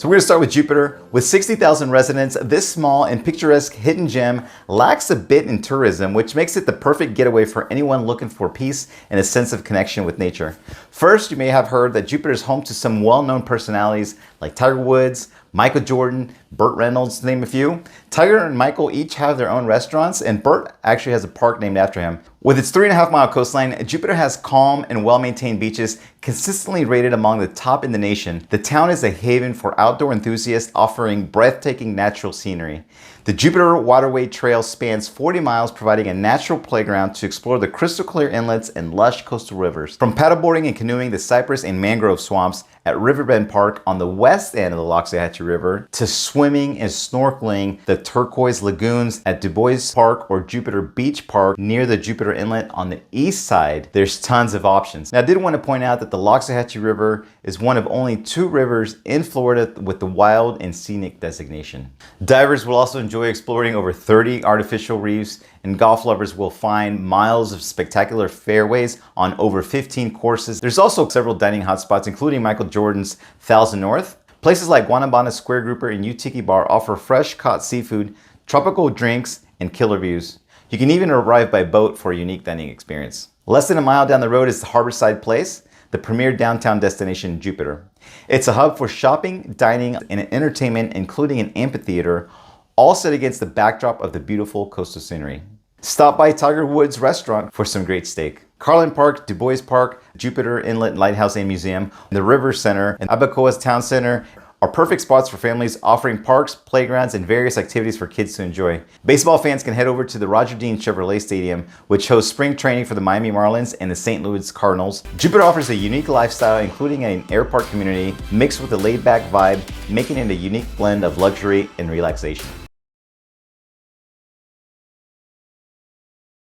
So we're gonna start with Jupiter. With 60,000 residents, this small and picturesque hidden gem lacks a bit in tourism, which makes it the perfect getaway for anyone looking for peace and a sense of connection with nature. First, you may have heard that Jupiter is home to some well-known personalities like Tiger Woods, Michael Jordan, Burt Reynolds, to name a few. Tiger and Michael each have their own restaurants, and Burt actually has a park named after him. With its 3.5-mile coastline, Jupiter has calm and well-maintained beaches, consistently rated among the top in the nation. The town is a haven for outdoor enthusiasts, offering breathtaking natural scenery. The Jupiter Waterway Trail spans 40 miles, providing a natural playground to explore the crystal clear inlets and lush coastal rivers. From paddleboarding and canoeing the cypress and mangrove swamps at Riverbend Park on the west end of the Loxahatchee River, to swimming and snorkeling the turquoise lagoons at Du Bois Park or Jupiter Beach Park near the Jupiter Inlet on the east side, there's tons of options. Now, I did want to point out that the Loxahatchee River is one of only 2 rivers in Florida with the wild and scenic designation. Divers will also enjoy exploring over 30 artificial reefs, and golf lovers will find miles of spectacular fairways on over 15 courses. There's also several dining hotspots, including Michael Jordan's Thousand North. Places like Guanabana Square Grouper and Utiki Bar offer fresh caught seafood, tropical drinks, and killer views. You can even arrive by boat for a unique dining experience. Less than a mile down the road is the Harborside Place, the premier downtown destination in Jupiter. It's a hub for shopping, dining, and entertainment, including an amphitheater, all set against the backdrop of the beautiful coastal scenery. Stop by Tiger Woods Restaurant for some great steak. Carlin Park, Du Bois Park, Jupiter Inlet Lighthouse and Museum, the River Center, and Abacoa's Town Center are perfect spots for families, offering parks, playgrounds, and various activities for kids to enjoy. Baseball fans can head over to the Roger Dean Chevrolet Stadium, which hosts spring training for the Miami Marlins and the St. Louis Cardinals. Jupiter offers a unique lifestyle, including an air park community mixed with a laid-back vibe, making it a unique blend of luxury and relaxation.